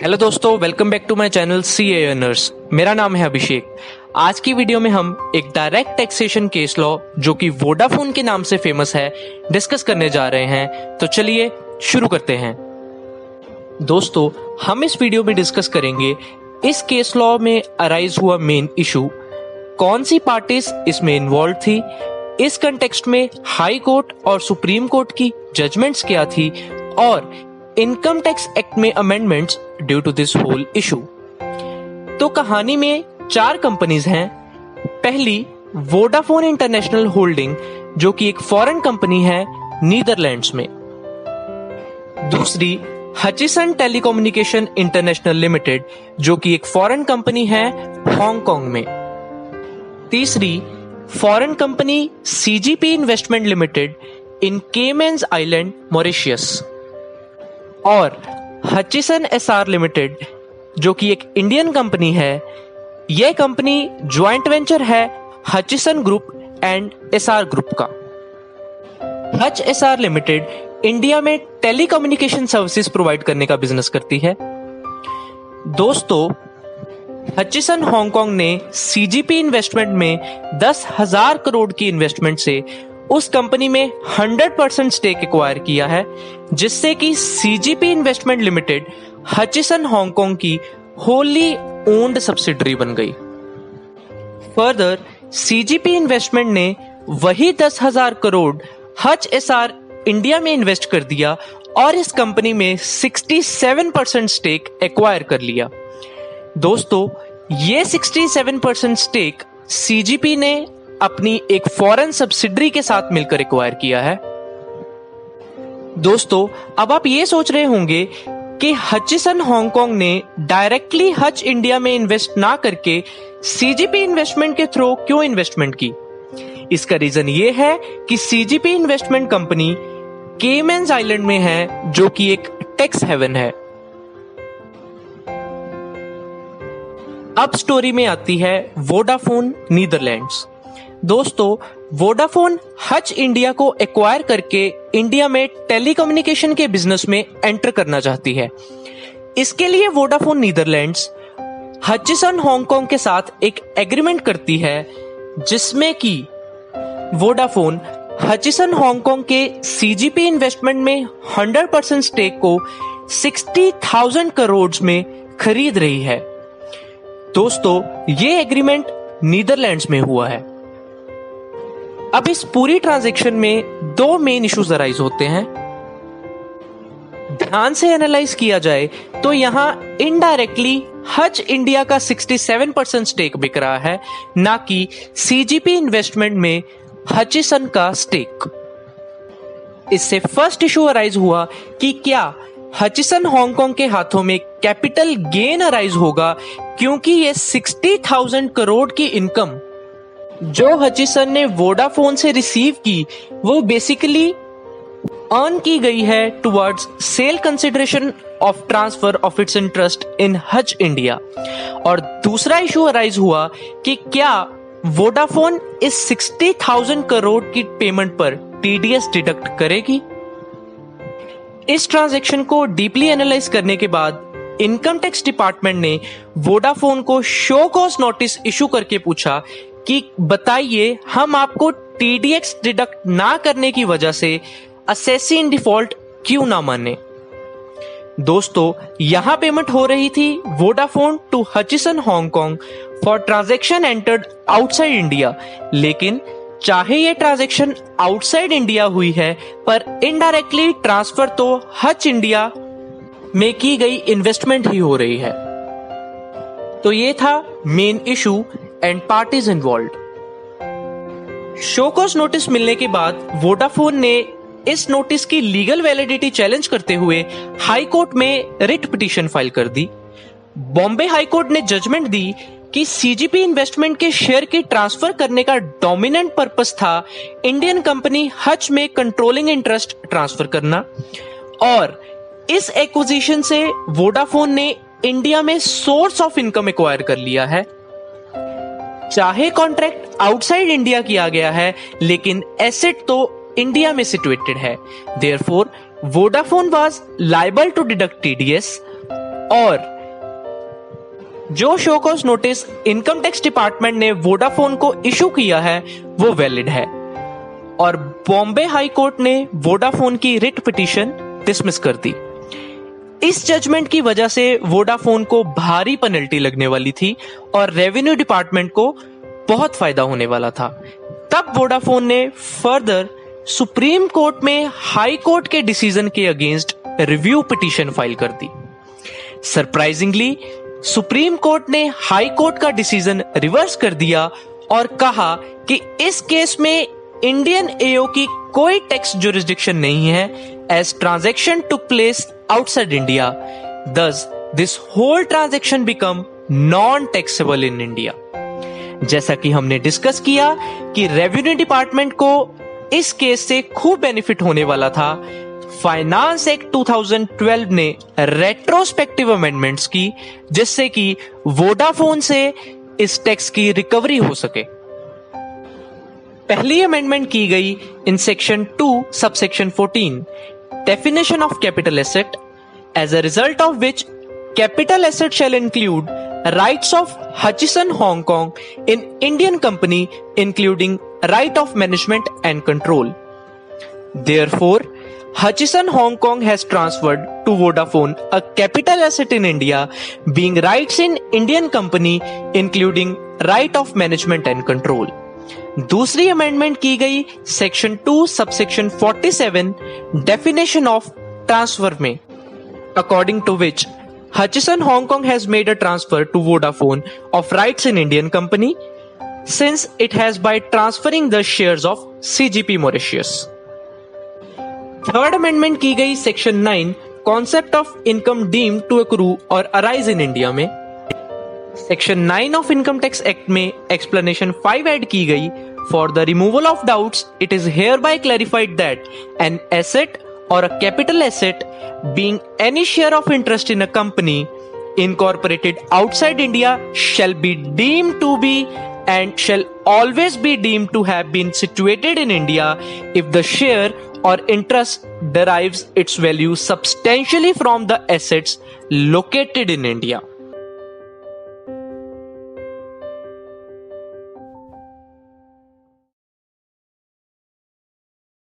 Hello दोस्तों, welcome back to my channel CA earners. मेरा नाम है अभिषेक। आज की वीडियो में हम एक डायरेक्ट टैक्सेशन केस लॉ जो कि वोडाफोन के नाम से फेमस है डिस्कस करने जा रहे हैं। तो चलिए शुरू करते हैं। दोस्तों, हम इस वीडियो में डिस्कस करेंगे इस केस लॉ में अराइज हुआ मेन इशू, कौन सी पार्टीज इसमें इन्वॉल्व थी, इस कंटेक्स्ट में हाई कोर्ट और सुप्रीम कोर्ट की जजमेंट्स क्या थी और इनकम टैक्स एक्ट में amendments due to this whole issue. तो कहानी में 4 कंपनीज हैं। पहली, वोडाफोन इंटरनेशनल होल्डिंग जो कि एक फॉरेन कंपनी है नीदरलैंड्स में। दूसरी, हचिसन टेलीकम्युनिकेशन इंटरनेशनल लिमिटेड जो कि एक फॉरेन कंपनी है हांगकांग में। तीसरी, foreign company CGP investment limited in Caymans island Mauritius. और हचिसन एसआर लिमिटेड जो कि एक इंडियन कंपनी है। यह कंपनी ज्वाइंट वेंचर है Hutchison group and Essar group का। हच एसआर लिमिटेड इंडिया में टेलीकम्युनिकेशन सर्विसेज प्रोवाइड करने का बिजनेस करती है। दोस्तों, हचिसन हांगकांग ने सीजीपी इन्वेस्टमेंट में 10,000 करोड़ की इन्वेस्टमेंट से उस कंपनी में 100% स्टेक एक्वायर किया है, जिससे कि CGP investment limited Hutchison Hong Kong की होली ओन्ड सब्सिडरी बन गई। फर्दर, सीजीपी इन्वेस्टमेंट ने वही 10,000 करोड़ हच एसआर इंडिया में इन्वेस्ट कर दिया और इस कंपनी में 67% स्टेक एक्वायर कर लिया। दोस्तों, ये 67% स्टेक सीजीपी ने अपनी एक फॉरेन सब्सिडरी के साथ मिलकर एक्वायर किया है। दोस्तों, अब आप ये सोच रहे होंगे कि हचिसन हांगकांग ने डायरेक्टली हच इंडिया में इन्वेस्ट ना करके सीजीपी इन्वेस्टमेंट के थ्रू क्यों इन्वेस्टमेंट की? इसका रीजन ये है कि सीजीपी इन्वेस्टमेंट कंपनी केमन्स आइलैंड में है जो कि एक टैक्स हेवन है। अब स्टोरी में आती है वोडाफोन नीदरलैंड्स। दोस्तों, वोडाफोन हच इंडिया को एक्वायर करके इंडिया में टेलीकम्युनिकेशन के बिजनेस में एंटर करना चाहती है। इसके लिए वोडाफोन नीदरलैंड्स हचिसन हांगकांग के साथ एक एग्रीमेंट करती है, जिसमें कि वोडाफोन हचिसन हांगकांग के सीजीपी इन्वेस्टमेंट में 100% स्टेक को 60,000 करोड़ में खरीद रही है। दोस्तों, ये एग्रीमेंट नीदरलैंड्स में हुआ है। अब इस पूरी ट्रांजैक्शन में 2 मेन इश्यूज अराइज होते हैं। ध्यान से एनालाइज किया जाए तो यहां इनडायरेक्टली हच इंडिया का 67% स्टेक बिक रहा है, ना कि सीजीपी इन्वेस्टमेंट में हचिसन का स्टेक। इससे फर्स्ट इशू अराइज हुआ कि क्या हचिसन हांगकांग के हाथों में कैपिटल गेन अराइज होगा, क्योंकि ये 60,000 करोड़ की इनकम जो हचिसन ने वोडाफोन से रिसीव की वो बेसिकली अर्न की गई है towards sale consideration of transfer of its interest in Hutch India. और दूसरा इशू अराइज हुआ कि क्या वोडाफोन इस 60,000 करोड़ की पेमेंट पर टीडीएस डिडक्ट करेगी? इस ट्रांजैक्शन को डीपली एनालाइज करने के बाद इनकम टैक्स डिपार्टमेंट ने वोडाफोन को शो कॉज नोटिस इशू करके पूछा कि बताइए, हम आपको टीडीएस डिडक्ट ना करने की वजह से असेसी इन डिफॉल्ट क्यों ना माने? दोस्तों, यहां पेमेंट हो रही थी Vodafone to Hutchison Hong Kong for transaction entered outside India, लेकिन चाहे ये ट्रांजैक्शन आउटसाइड इंडिया हुई है, पर इनडायरेक्टली ट्रांसफर तो हच इंडिया में की गई इन्वेस्टमेंट ही हो रही है। तो ये था main issue and parties involved. Show cause notice मिलने के बाद वोडाफोन ने इस नोटिस की लीगल वैलिडिटी चैलेंज करते हुए हाई कोर्ट में रिट पिटीशन फाइल कर दी। बॉम्बे हाई कोर्ट ने जजमेंट दी कि सीजीपी इन्वेस्टमेंट के शेयर की ट्रांसफर करने का डोमिनेंट पर्पस था इंडियन कंपनी हच में कंट्रोलिंग इंटरेस्ट ट्रांसफर करना, और इस एक्विजिशन से वोडाफोन ने इंडिया में सोर्स ऑफ इनकम एक्वायर कर लिया है। चाहे कॉन्ट्रैक्ट आउटसाइड इंडिया किया गया है, लेकिन एसेट तो इंडिया में सिचुएटेड है। Therefore Vodafone was liable to deduct TDS और जो show cause notice income tax department ने वोडाफोन को इशू किया है वो वैलिड है और बॉम्बे हाई कोर्ट ने वोडाफोन की रिट पिटीशन डिसमिस कर दी। इस जजमेंट की वजह से वोडाफोन को भारी पेनल्टी लगने वाली थी और रेवेन्यू डिपार्टमेंट को बहुत फायदा होने वाला था। तब वोडाफोन ने फर्दर सुप्रीम कोर्ट में हाई कोर्ट के डिसीजन के अगेंस्ट रिव्यू पिटीशन फाइल कर दी। सरप्राइजिंगली सुप्रीम कोर्ट ने हाई कोर्ट का डिसीजन रिवर्स कर दिया और कहा कि इस केस में इंडियन एओ की कोई टैक्स जुरिस्डिक्शन नहीं है as transaction took place outside India, thus this whole transaction become non-taxable in India। जैसा कि हमने डिस्कस किया कि रेवेन्यू डिपार्टमेंट को इस केस से खूब बेनिफिट होने वाला था। फाइनेंस एक्ट 2012 ने रेट्रोस्पेक्टिव अमेंडमेंट्स की जिससे कि वोडाफोन से इस टैक्स की रिकवरी हो सके। पहली अमेंडमेंट की गई in section 2 subsection 14 definition of capital asset, as a result of which capital asset shall include rights of Hutchison Hong Kong in Indian company including right of management and control. Therefore, Hutchison Hong Kong has transferred to Vodafone a capital asset in India being rights in Indian company including right of management and control. दूसरी amendment की गई section 2 subsection 47 definition of transfer में, according to which Hutchison Hong Kong has made a transfer to Vodafone of rights in Indian company since it has by transferring the shares of CGP Mauritius. Third amendment की गई section 9 concept of income deemed to accrue और arise in India में। Section 9 of income tax act में explanation 5 add की गई। For the removal of doubts it is hereby clarified that an asset or a capital asset being any share of interest in a company incorporated outside India shall be deemed to be and shall always be deemed to have been situated in India if the share or interest derives its value substantially from the assets located in India.